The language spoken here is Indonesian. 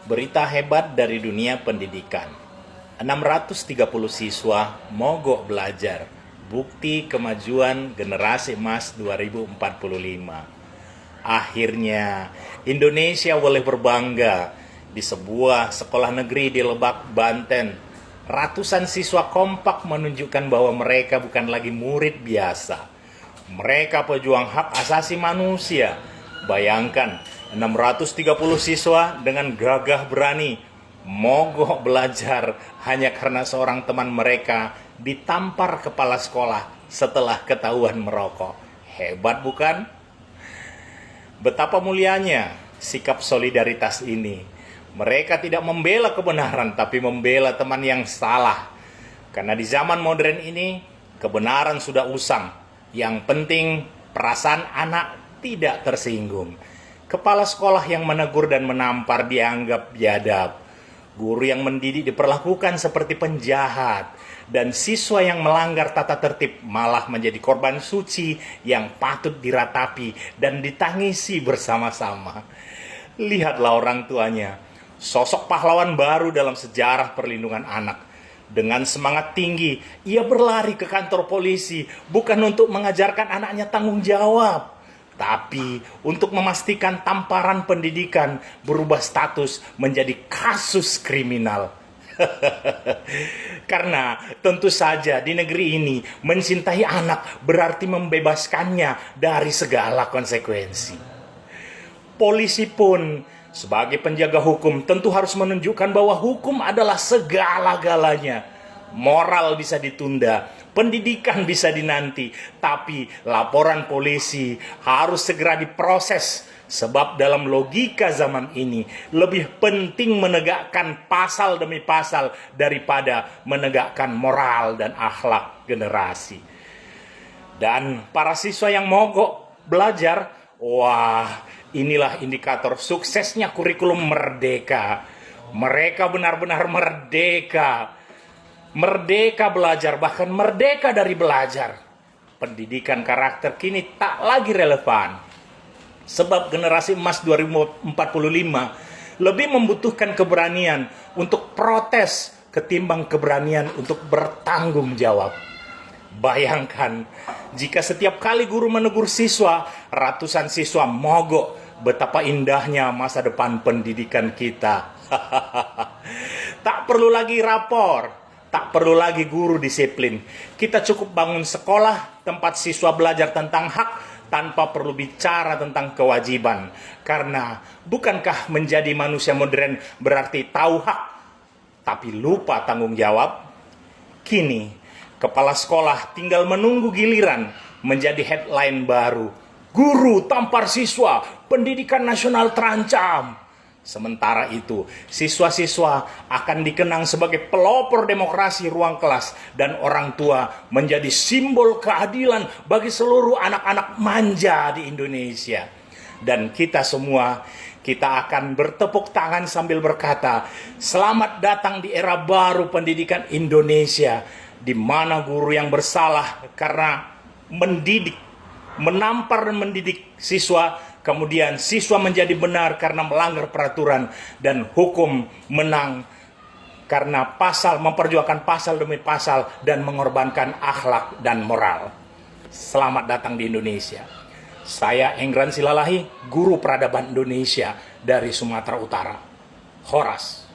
Berita hebat dari dunia pendidikan. 630 siswa mogok belajar. Bukti kemajuan generasi emas 2045. Akhirnya, Indonesia boleh berbangga. Di sebuah sekolah negeri di Lebak, Banten, ratusan siswa kompak menunjukkan bahwa mereka bukan lagi murid biasa. Mereka pejuang hak asasi manusia. Bayangkan, 630 siswa dengan gagah berani mogok belajar hanya karena seorang teman mereka ditampar kepala sekolah setelah ketahuan merokok. Hebat bukan? Betapa mulianya sikap solidaritas ini. Mereka tidak membela kebenaran, tapi membela teman yang salah. Karena di zaman modern ini, kebenaran sudah usang. Yang penting, perasaan anak tidak tersinggung. Kepala sekolah yang menegur dan menampar dianggap biadab. Guru yang mendidik diperlakukan seperti penjahat. Dan siswa yang melanggar tata tertib malah menjadi korban suci yang patut diratapi dan ditangisi bersama-sama. Lihatlah orang tuanya, sosok pahlawan baru dalam sejarah perlindungan anak. Dengan semangat tinggi, ia berlari ke kantor polisi bukan untuk mengajarkan anaknya tanggung jawab, tapi untuk memastikan tamparan pendidikan berubah status menjadi kasus kriminal. Karena tentu saja di negeri ini mencintai anak berarti membebaskannya dari segala konsekuensi. Polisi pun sebagai penjaga hukum tentu harus menunjukkan bahwa hukum adalah segala-galanya. Moral bisa ditunda, pendidikan bisa dinanti, tapi laporan polisi harus segera diproses. Sebab dalam logika zaman ini lebih penting menegakkan pasal demi pasal daripada menegakkan moral dan akhlak generasi. Dan para siswa yang mogok belajar, wah, inilah indikator suksesnya kurikulum merdeka. Mereka benar-benar merdeka. Merdeka belajar, bahkan merdeka dari belajar. Pendidikan karakter kini tak lagi relevan. Sebab generasi emas 2045 lebih membutuhkan keberanian untuk protes ketimbang keberanian untuk bertanggung jawab. Bayangkan, jika setiap kali guru menegur siswa, ratusan siswa mogok, betapa indahnya masa depan pendidikan kita. Tak perlu lagi rapor, tak perlu lagi guru disiplin. Kita cukup bangun sekolah tempat siswa belajar tentang hak tanpa perlu bicara tentang kewajiban. Karena bukankah menjadi manusia modern berarti tahu hak, tapi lupa tanggung jawab? Kini, kepala sekolah tinggal menunggu giliran menjadi headline baru. Guru tampar siswa, pendidikan nasional terancam. Sementara itu, siswa-siswa akan dikenang sebagai pelopor demokrasi ruang kelas dan orang tua menjadi simbol keadilan bagi seluruh anak-anak manja di Indonesia. Dan kita semua, kita akan bertepuk tangan sambil berkata, selamat datang di era baru pendidikan Indonesia, di mana guru yang bersalah karena menampar dan mendidik siswa, kemudian siswa menjadi benar karena melanggar peraturan, dan hukum menang karena memperjuangkan pasal demi pasal dan mengorbankan akhlak dan moral. Selamat datang di Indonesia. Saya Engran Silalahi, guru peradaban Indonesia dari Sumatera Utara. Horas.